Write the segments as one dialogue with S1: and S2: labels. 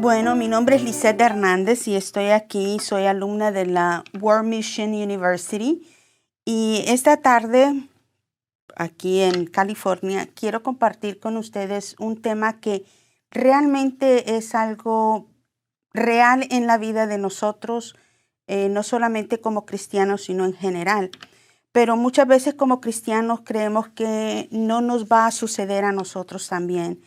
S1: Bueno, mi nombre es Lisette Hernández y estoy aquí, soy alumna de la World Mission University y esta tarde aquí en California quiero compartir con ustedes un tema que realmente es algo real en la vida de nosotros, no solamente como cristianos, sino en general. Pero muchas veces como cristianos creemos que no nos va a suceder a nosotros también.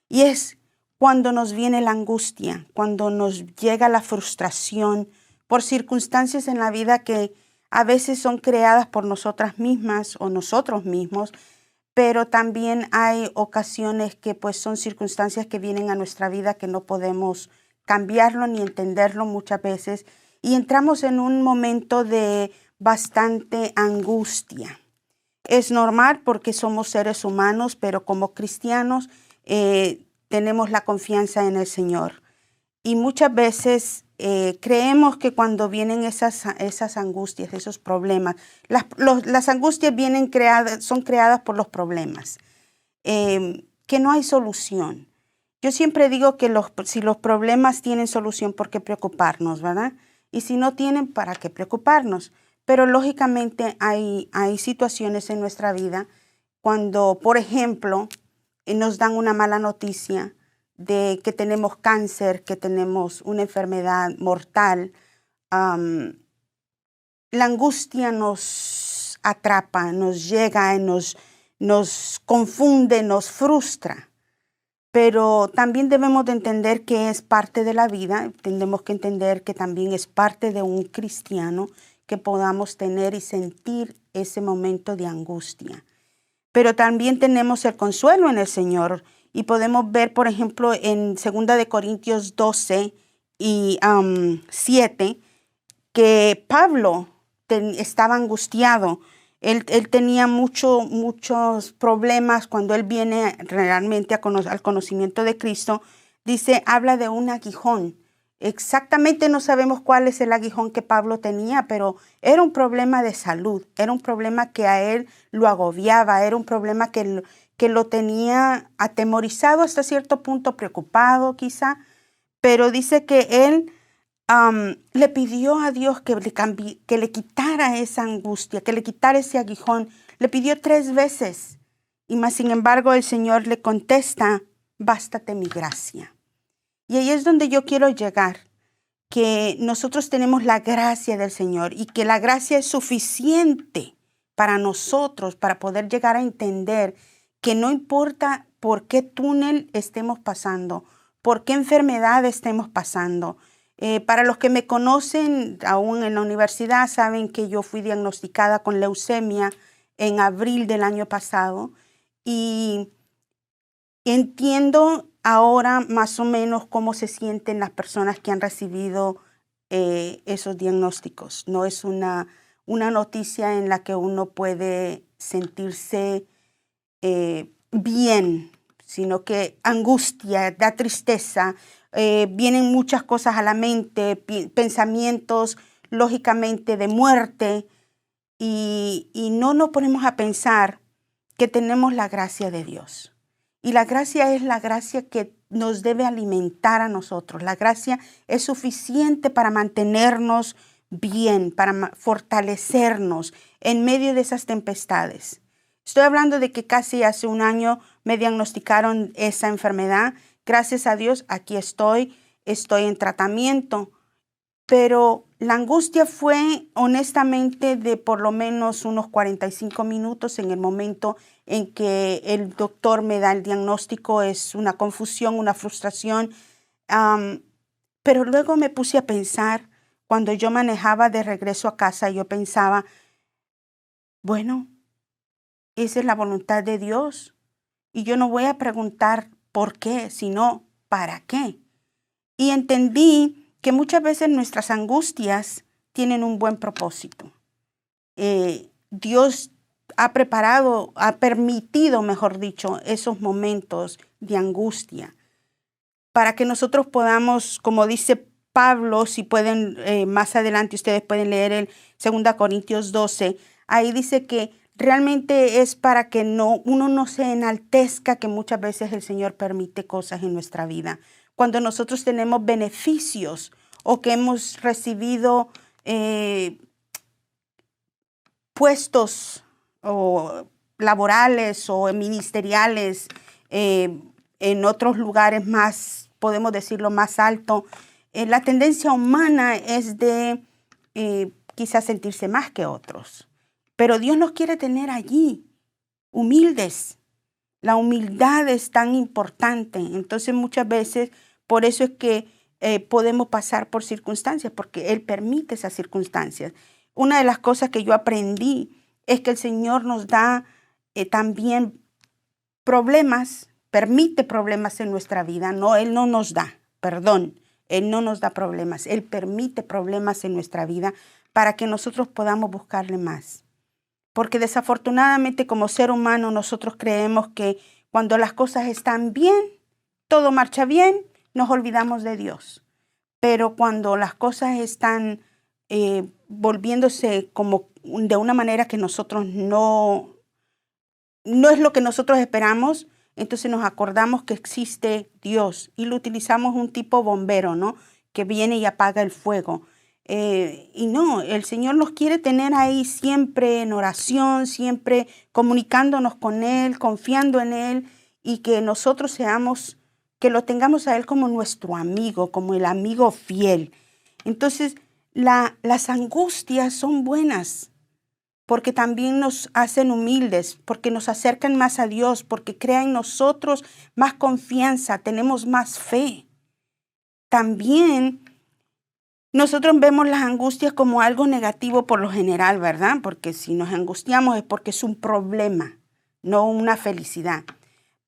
S1: Y es cuando nos viene la angustia, cuando nos llega la frustración por circunstancias en la vida que a veces son creadas por nosotras mismas o nosotros mismos, pero también hay ocasiones que pues son circunstancias que vienen a nuestra vida que no podemos cambiarlo ni entenderlo muchas veces y entramos en un momento de bastante angustia. Es normal porque somos seres humanos, pero como cristianos tenemos la confianza en el Señor. Y muchas veces creemos que cuando vienen esas angustias, esos problemas, las angustias son creadas por los problemas, que no hay solución. Yo siempre digo que si los problemas tienen solución, ¿por qué preocuparnos, verdad? Y si no tienen, ¿para qué preocuparnos? Pero lógicamente hay situaciones en nuestra vida cuando, por ejemplo, nos dan una mala noticia de que tenemos cáncer, que tenemos una enfermedad mortal. La angustia nos atrapa, nos llega, nos confunde, nos frustra. Pero también debemos de entender que es parte de la vida. Tenemos que entender que también es parte de un cristiano que podamos tener y sentir ese momento de angustia. Pero también tenemos el consuelo en el Señor. Y podemos ver, por ejemplo, en 2 Corintios 12 y 7, que Pablo estaba angustiado. Él tenía muchos problemas cuando él viene realmente al conocimiento de Cristo. Dice, habla de un aguijón. Exactamente no sabemos cuál es el aguijón que Pablo tenía, pero era un problema de salud, era un problema que a él lo agobiaba, era un problema que lo tenía atemorizado hasta cierto punto, preocupado quizá, pero dice que él le pidió a Dios que le quitara esa angustia, que le quitara ese aguijón. Le pidió 3 veces. Y más sin embargo el Señor le contesta, bástate mi gracia. Y ahí es donde yo quiero llegar, que nosotros tenemos la gracia del Señor y que la gracia es suficiente para nosotros, para poder llegar a entender que no importa por qué túnel estemos pasando, por qué enfermedad estemos pasando. Para los que me conocen aún en la universidad saben que yo fui diagnosticada con leucemia en abril del año pasado y entiendo ahora más o menos cómo se sienten las personas que han recibido esos diagnósticos. No es una noticia en la que uno puede sentirse bien, sino que angustia, da tristeza, vienen muchas cosas a la mente, pensamientos lógicamente de muerte y no nos ponemos a pensar que tenemos la gracia de Dios. Y la gracia es la gracia que nos debe alimentar a nosotros. La gracia es suficiente para mantenernos bien, para fortalecernos en medio de esas tempestades. Estoy hablando de que casi hace un año me diagnosticaron esa enfermedad. Gracias a Dios, aquí estoy en tratamiento. Pero la angustia fue honestamente de por lo menos unos 45 minutos en el momento en que el doctor me da el diagnóstico. Es una confusión, una frustración. Pero luego me puse a pensar, cuando yo manejaba de regreso a casa, yo pensaba, bueno, esa es la voluntad de Dios. Y yo no voy a preguntar por qué, sino para qué. Y entendí que muchas veces nuestras angustias tienen un buen propósito. Dios ha permitido, mejor dicho, esos momentos de angustia para que nosotros podamos, como dice Pablo, si pueden, más adelante ustedes pueden leer el 2 Corintios 12, ahí dice que realmente es para que uno no se enaltezca, que muchas veces el Señor permite cosas en nuestra vida, cuando nosotros tenemos beneficios o que hemos recibido puestos o laborales o ministeriales en otros lugares más, podemos decirlo, más alto. La tendencia humana es de quizás sentirse más que otros, pero Dios nos quiere tener allí, humildes. La humildad es tan importante. Entonces muchas veces, por eso es que podemos pasar por circunstancias, porque Él permite esas circunstancias. Una de las cosas que yo aprendí es que el Señor nos da también problemas, permite problemas en nuestra vida. No, Él no nos da, perdón, Él no nos da problemas. Él permite problemas en nuestra vida para que nosotros podamos buscarle más. Porque desafortunadamente como ser humano nosotros creemos que cuando las cosas están bien, todo marcha bien, nos olvidamos de Dios. Pero cuando las cosas están volviéndose como de una manera que nosotros no es lo que nosotros esperamos, entonces nos acordamos que existe Dios y lo utilizamos un tipo bombero, ¿no? Que viene y apaga el fuego. Y no, el Señor nos quiere tener ahí siempre en oración, siempre comunicándonos con Él, confiando en Él y que nosotros seamos, que lo tengamos a Él como nuestro amigo, como el amigo fiel. Entonces, las angustias son buenas porque también nos hacen humildes, porque nos acercan más a Dios, porque crean en nosotros más confianza, tenemos más fe. También nosotros vemos las angustias como algo negativo por lo general, ¿verdad? Porque si nos angustiamos es porque es un problema, no una felicidad.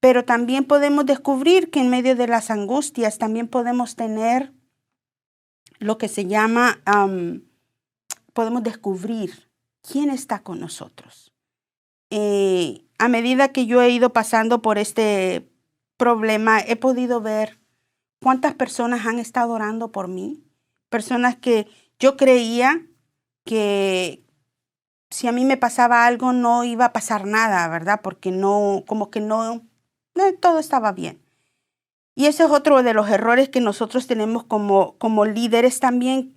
S1: Pero también podemos descubrir que en medio de las angustias también podemos tener lo que se llama, podemos descubrir quién está con nosotros. A medida que yo he ido pasando por este problema, he podido ver cuántas personas han estado orando por mí. Personas que yo creía que si a mí me pasaba algo no iba a pasar nada, ¿verdad? Porque no, como que no, todo estaba bien. Y ese es otro de los errores que nosotros tenemos como líderes también.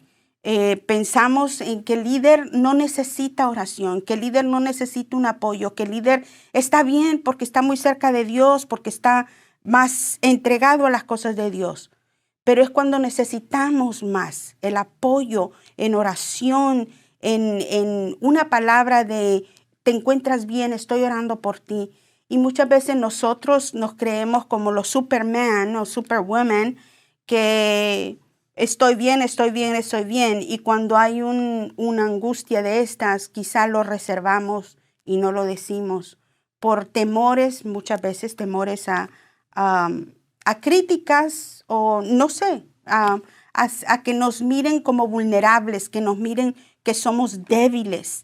S1: Pensamos en que el líder no necesita oración, que el líder no necesita un apoyo, que el líder está bien porque está muy cerca de Dios, porque está más entregado a las cosas de Dios. Pero es cuando necesitamos más el apoyo en oración, en una palabra de te encuentras bien, estoy orando por ti. Y muchas veces nosotros nos creemos como los Superman o Superwoman, que estoy bien, estoy bien, estoy bien. Y cuando hay una angustia de estas, quizá lo reservamos y no lo decimos por temores, muchas veces temores a críticas o no sé, a que nos miren como vulnerables, que nos miren que somos débiles.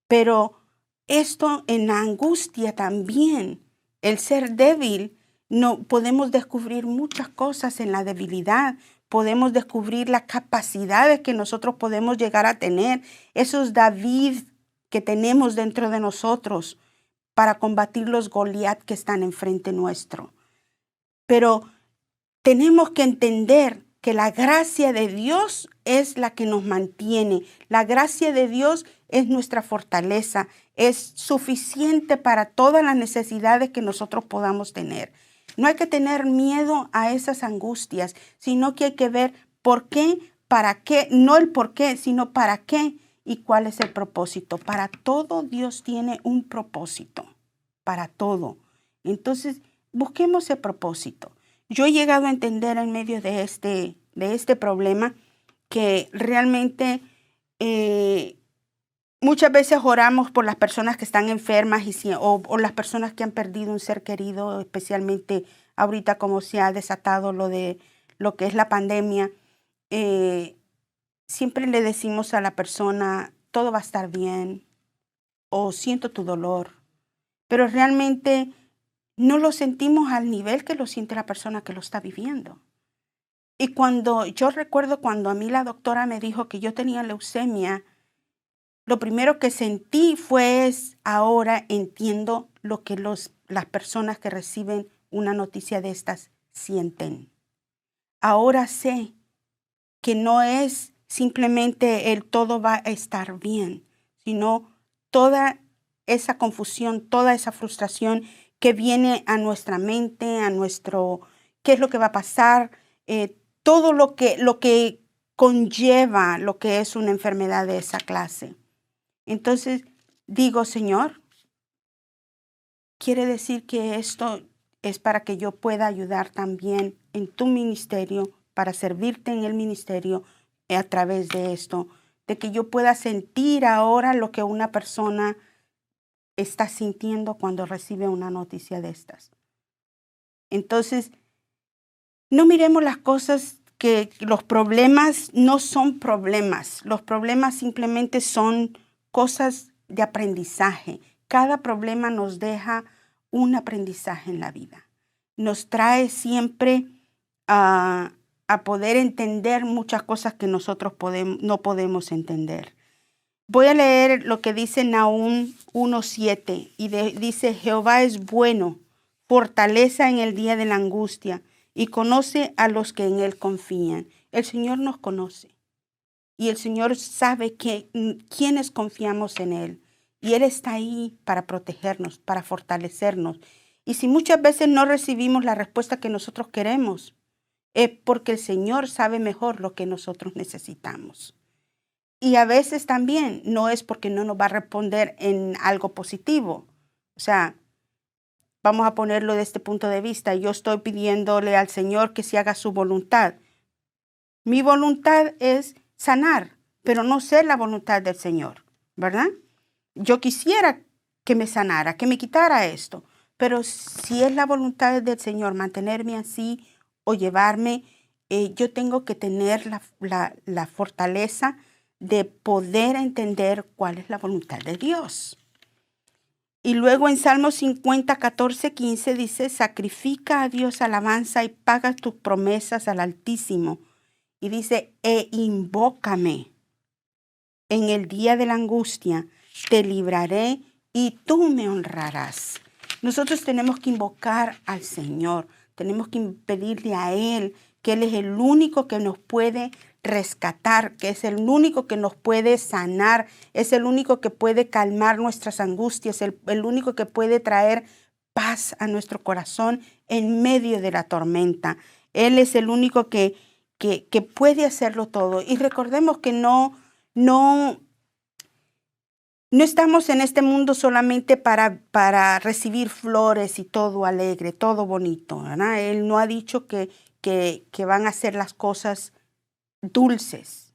S1: Pero esto en la angustia también, el ser débil, no podemos descubrir muchas cosas en la debilidad. Podemos descubrir las capacidades que nosotros podemos llegar a tener, esos David que tenemos dentro de nosotros para combatir los Goliat que están enfrente nuestro. Pero tenemos que entender que la gracia de Dios es la que nos mantiene. La gracia de Dios es nuestra fortaleza. Es suficiente para todas las necesidades que nosotros podamos tener. No hay que tener miedo a esas angustias, sino que hay que ver por qué, para qué, no el por qué, sino para qué y cuál es el propósito. Para todo Dios tiene un propósito, para todo. Entonces, busquemos el propósito. Yo he llegado a entender en medio de este problema que realmente muchas veces oramos por las personas que están enfermas o las personas que han perdido un ser querido, especialmente ahorita como se ha desatado lo que es la pandemia. Siempre le decimos a la persona, todo va a estar bien o siento tu dolor, pero realmente no lo sentimos al nivel que lo siente la persona que lo está viviendo. Y yo recuerdo cuando a mí la doctora me dijo que yo tenía leucemia, lo primero que sentí fue ahora entiendo lo que las personas que reciben una noticia de estas sienten. ahora sé que no es simplemente el todo va a estar bien, sino toda esa confusión, toda esa frustración que viene a nuestra mente, a nuestro, qué es lo que va a pasar, todo lo que conlleva lo que es una enfermedad de esa clase. Entonces digo, Señor, quiere decir que esto es para que yo pueda ayudar también en tu ministerio, para servirte en el ministerio a través de esto, de que yo pueda sentir ahora lo que una persona está sintiendo cuando recibe una noticia de estas. Entonces, no miremos las cosas que los problemas no son problemas. Los problemas simplemente son cosas de aprendizaje. Cada problema nos deja un aprendizaje en la vida. Nos trae siempre a poder entender muchas cosas que nosotros no podemos entender. Voy a leer lo que dice Nahum 1:7 y dice, Jehová es bueno, fortaleza en el día de la angustia y conoce a los que en él confían. El Señor nos conoce y el Señor sabe quiénes confiamos en él y él está ahí para protegernos, para fortalecernos. Y si muchas veces no recibimos la respuesta que nosotros queremos, es porque el Señor sabe mejor lo que nosotros necesitamos. Y a veces también no es porque no nos va a responder en algo positivo. O sea, vamos a ponerlo de este punto de vista. Yo estoy pidiéndole al Señor que se haga su voluntad. Mi voluntad es sanar, pero no sé la voluntad del Señor, ¿verdad? Yo quisiera que me sanara, que me quitara esto. Pero si es la voluntad del Señor mantenerme así o llevarme, yo tengo que tener la fortaleza de poder entender cuál es la voluntad de Dios. Y luego en Salmos 50, 14, 15 dice, sacrifica a Dios alabanza y paga tus promesas al Altísimo. Y dice, invócame en el día de la angustia, te libraré y tú me honrarás. Nosotros tenemos que invocar al Señor, tenemos que pedirle a Él, que Él es el único que nos puede rescatar, que es el único que nos puede sanar, es el único que puede calmar nuestras angustias, el único que puede traer paz a nuestro corazón en medio de la tormenta. Él es el único que puede hacerlo todo. Y recordemos que no estamos en este mundo solamente para recibir flores y todo alegre, todo bonito, ¿verdad? Él no ha dicho que van a ser las cosas dulces,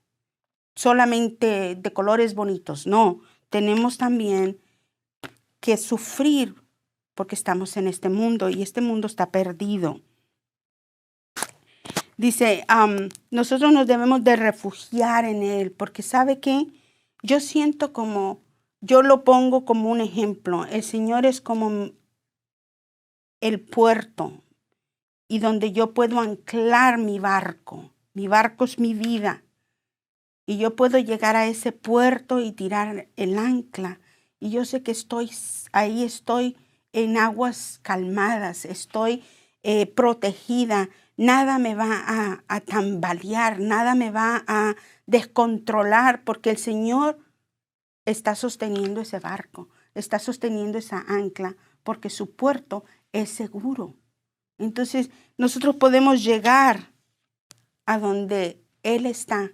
S1: solamente de colores bonitos. No, tenemos también que sufrir porque estamos en este mundo y este mundo está perdido. Dice, nosotros nos debemos de refugiar en Él porque ¿sabe qué? Yo siento como, yo lo pongo como un ejemplo. El Señor es como el puerto y donde yo puedo anclar mi barco. Mi barco es mi vida. Y yo puedo llegar a ese puerto y tirar el ancla. Y yo sé que estoy en aguas calmadas, estoy protegida. Nada me va a tambalear, nada me va a descontrolar, porque el Señor está sosteniendo ese barco, está sosteniendo esa ancla, porque su puerto es seguro. Entonces, nosotros podemos llegar a donde Él está,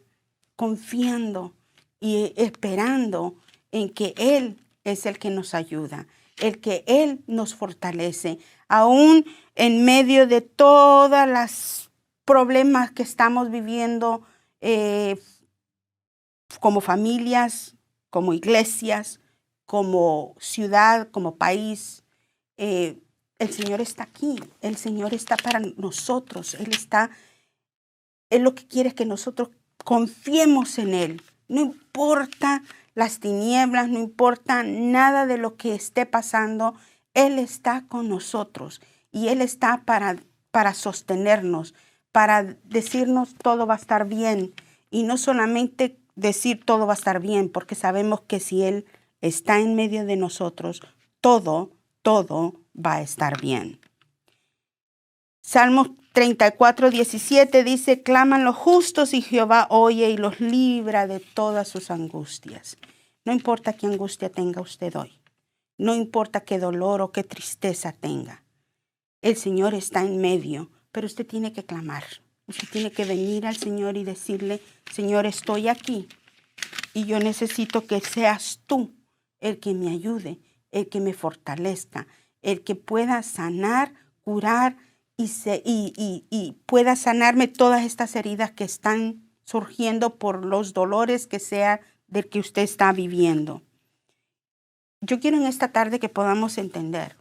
S1: confiando y esperando en que Él es el que nos ayuda, el que Él nos fortalece, aún en medio de todas las problemas que estamos viviendo como familias, como iglesias, como ciudad, como país. El Señor está aquí, el Señor está para nosotros, Él lo que quiere es que nosotros confiemos en Él. No importa las tinieblas, no importa nada de lo que esté pasando, Él está con nosotros y Él está para sostenernos, para decirnos todo va a estar bien. Y no solamente decir todo va a estar bien, porque sabemos que si Él está en medio de nosotros, todo va a estar bien. Salmos 34:17 dice, claman los justos y Jehová oye y los libra de todas sus angustias. No importa qué angustia tenga usted hoy. No importa qué dolor o qué tristeza tenga. El Señor está en medio, pero usted tiene que clamar. Usted tiene que venir al Señor y decirle, Señor, estoy aquí y yo necesito que seas tú el que me ayude, el que me fortalezca, el que pueda sanar, curar y pueda sanarme todas estas heridas que están surgiendo por los dolores que sea del que usted está viviendo. Yo quiero en esta tarde que podamos entender,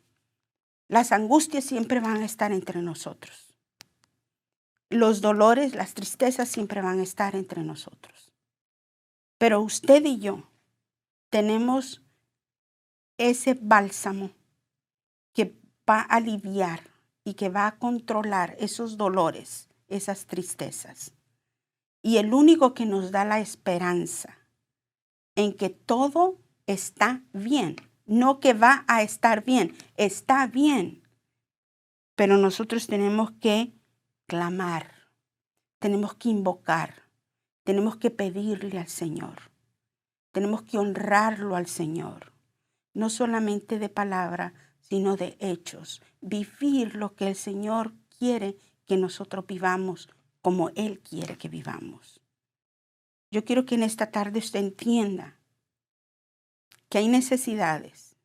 S1: las angustias siempre van a estar entre nosotros. Los dolores, las tristezas siempre van a estar entre nosotros. Pero usted y yo tenemos ese bálsamo que va a aliviar y que va a controlar esos dolores, esas tristezas. Y el único que nos da la esperanza en que todo está bien, no que va a estar bien, está bien. Pero nosotros tenemos que clamar, tenemos que invocar, tenemos que pedirle al Señor, tenemos que honrarlo al Señor, no solamente de palabra, sino de hechos, vivir lo que el Señor quiere que nosotros vivamos como Él quiere que vivamos. Yo quiero que en esta tarde usted entienda que hay necesidades,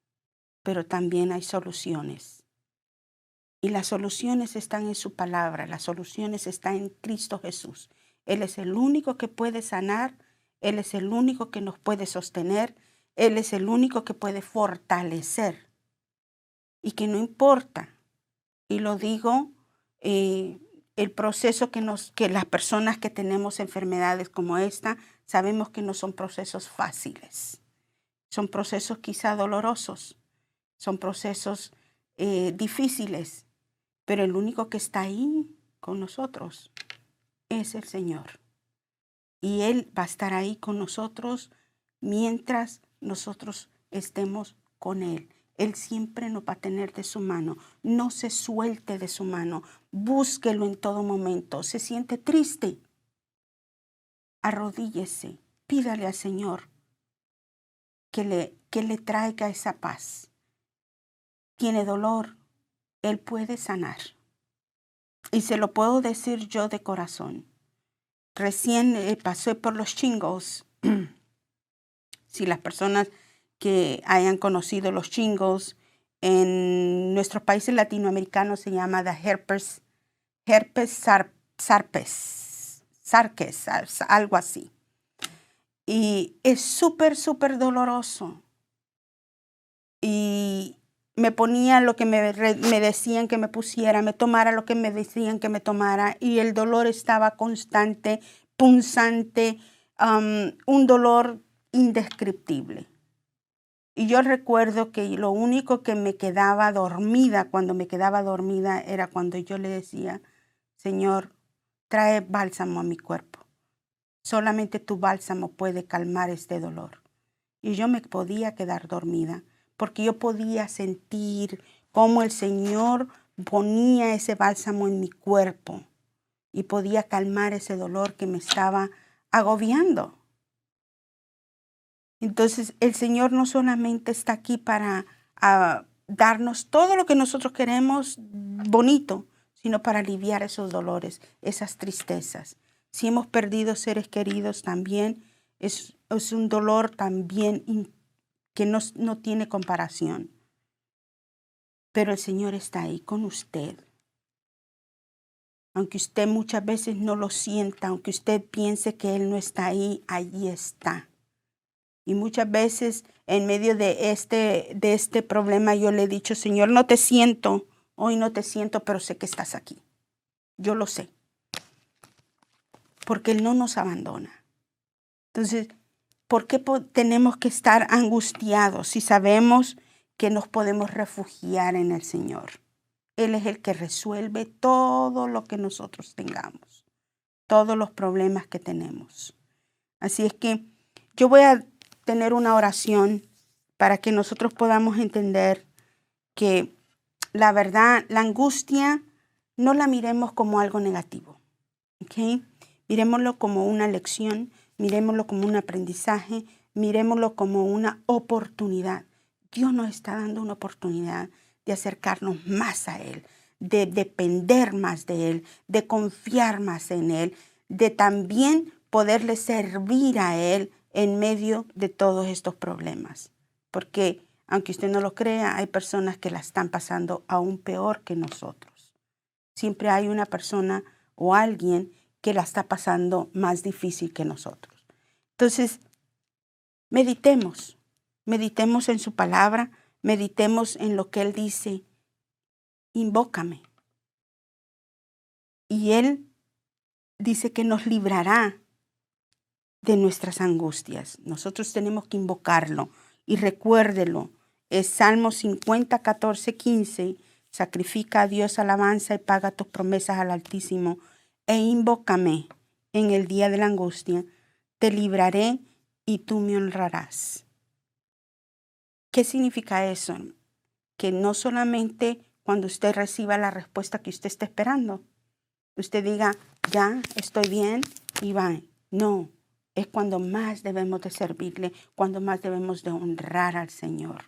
S1: pero también hay soluciones. Y las soluciones están en su palabra, las soluciones están en Cristo Jesús. Él es el único que puede sanar, Él es el único que nos puede sostener, Él es el único que puede fortalecer. Y que no importa, y lo digo, el proceso que las personas que tenemos enfermedades como esta, sabemos que no son procesos fáciles. Son procesos quizá dolorosos, son procesos difíciles, pero el único que está ahí con nosotros es el Señor. Y Él va a estar ahí con nosotros mientras nosotros estemos con Él. Él siempre nos va a tener de su mano. No se suelte de su mano. Búsquelo en todo momento. Se siente triste. Arrodíllese. Pídale al Señor que le traiga esa paz. Tiene dolor. Él puede sanar. Y se lo puedo decir yo de corazón. Recién pasé por los shingles. Si las personas que hayan conocido los shingles en nuestros países latinoamericanos se llama the herpes sarques, algo así. Y es súper, súper doloroso. Y me ponía lo que me decían que me pusiera, me tomara lo que me decían que me tomara. Y el dolor estaba constante, punzante, un dolor indescriptible. Y yo recuerdo que lo único que me quedaba dormida, cuando me quedaba dormida, era cuando yo le decía, Señor, trae bálsamo a mi cuerpo. Solamente tu bálsamo puede calmar este dolor. Y yo me podía quedar dormida, porque yo podía sentir cómo el Señor ponía ese bálsamo en mi cuerpo y podía calmar ese dolor que me estaba agobiando. Entonces, el Señor no solamente está aquí para darnos todo lo que nosotros queremos bonito, sino para aliviar esos dolores, esas tristezas. Si hemos perdido seres queridos también, es un dolor también que no tiene comparación. Pero el Señor está ahí con usted. Aunque usted muchas veces no lo sienta, aunque usted piense que Él no está ahí, allí está. Y muchas veces en medio de este problema yo le he dicho, Señor, no te siento, hoy no te siento, pero sé que estás aquí. Yo lo sé. Porque Él no nos abandona. Entonces, ¿por qué tenemos que estar angustiados si sabemos que nos podemos refugiar en el Señor? Él es el que resuelve todo lo que nosotros tengamos, todos los problemas que tenemos. Así es que yo voy a tener una oración para que nosotros podamos entender que la verdad, la angustia no la miremos como algo negativo. ¿Okay? Miremoslo como una lección, miremoslo como un aprendizaje, miremoslo como una oportunidad. Dios nos está dando una oportunidad de acercarnos más a Él, de depender más de Él, de confiar más en Él, de también poderle servir a Él en medio de todos estos problemas. Porque, aunque usted no lo crea, hay personas que la están pasando aún peor que nosotros. Siempre hay una persona o alguien que la está pasando más difícil que nosotros. Entonces, meditemos en su palabra, meditemos en lo que Él dice. Invócame. Y Él dice que nos librará de nuestras angustias. Nosotros tenemos que invocarlo y recuérdelo. Es Salmo 50, 14, 15. Sacrifica a Dios alabanza y paga tus promesas al Altísimo. E invócame en el día de la angustia. Te libraré y tú me honrarás. ¿Qué significa eso? Que no solamente cuando usted reciba la respuesta que usted está esperando, usted diga, ya, estoy bien y va. No, es cuando más debemos de servirle, cuando más debemos de honrar al Señor.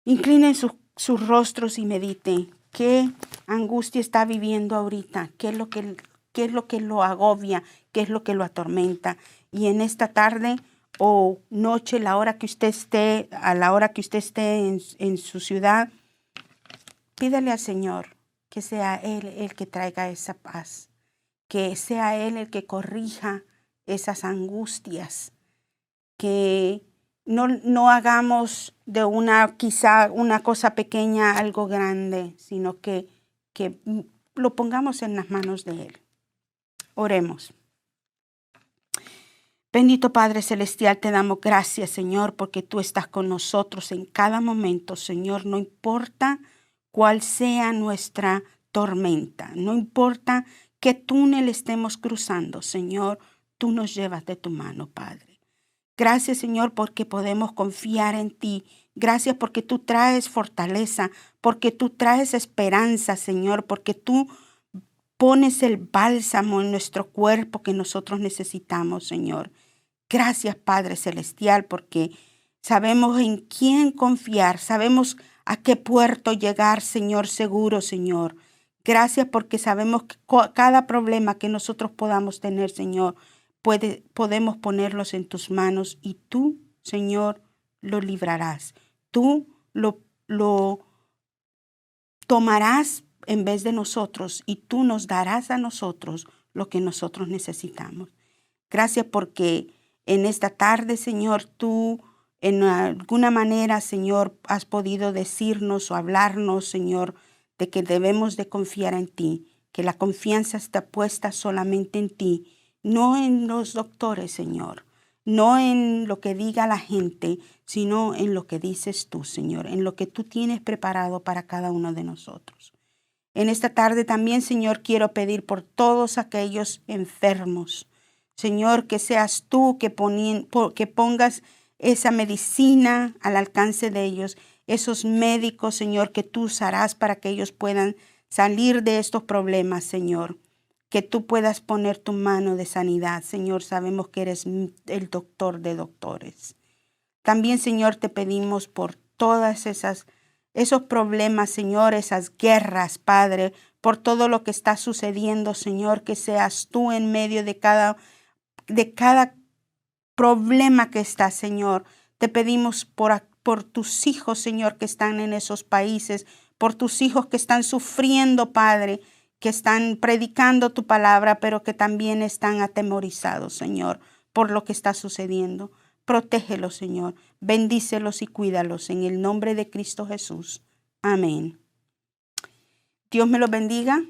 S1: Inclinen sus rostros y mediten qué angustia está viviendo ahorita, qué es lo que lo agobia, qué es lo que lo atormenta. Y en esta tarde o noche, a la hora que usted esté en su ciudad, pídale al Señor que sea Él el que traiga esa paz, que sea Él el que corrija esas angustias, que no hagamos de quizá una cosa pequeña algo grande, sino que lo pongamos en las manos de Él. Oremos. Bendito Padre Celestial, te damos gracias, Señor, porque tú estás con nosotros en cada momento, Señor. No importa cuál sea nuestra tormenta, no importa qué túnel estemos cruzando, Señor, tú nos llevas de tu mano, Padre. Gracias, Señor, porque podemos confiar en ti. Gracias porque tú traes fortaleza, porque tú traes esperanza, Señor, porque tú pones el bálsamo en nuestro cuerpo que nosotros necesitamos, Señor. Gracias, Padre Celestial, porque sabemos en quién confiar, sabemos a qué puerto llegar, Señor, seguro, Señor. Gracias porque sabemos que cada problema que nosotros podamos tener, Señor, podemos ponerlos en tus manos y tú, Señor, lo librarás. Tú lo tomarás en vez de nosotros y tú nos darás a nosotros lo que nosotros necesitamos. Gracias porque en esta tarde, Señor, tú en alguna manera, Señor, has podido decirnos o hablarnos, Señor, de que debemos de confiar en ti, que la confianza está puesta solamente en ti, no en los doctores, Señor, no en lo que diga la gente, sino en lo que dices tú, Señor, en lo que tú tienes preparado para cada uno de nosotros. En esta tarde también, Señor, quiero pedir por todos aquellos enfermos, Señor, que seas tú que pongas esa medicina al alcance de ellos, esos médicos, Señor, que tú usarás para que ellos puedan salir de estos problemas, Señor. Que tú puedas poner tu mano de sanidad, Señor. Sabemos que eres el doctor de doctores. También, Señor, te pedimos por todas esos problemas, Señor, esas guerras, Padre, por todo lo que está sucediendo, Señor, que seas tú en medio de cada problema que está, Señor. Te pedimos por tus hijos, Señor, que están en esos países, por tus hijos que están sufriendo, Padre, que están predicando tu palabra, pero que también están atemorizados, Señor, por lo que está sucediendo. Protégelos, Señor. Bendícelos y cuídalos en el nombre de Cristo Jesús. Amén. Dios me los bendiga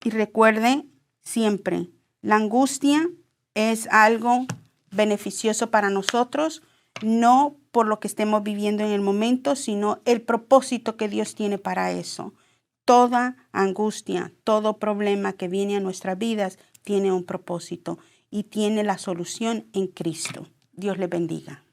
S1: y recuerde siempre, la angustia es algo beneficioso para nosotros, no por lo que estemos viviendo en el momento, sino el propósito que Dios tiene para eso. Toda angustia, todo problema que viene a nuestras vidas tiene un propósito y tiene la solución en Cristo. Dios les bendiga.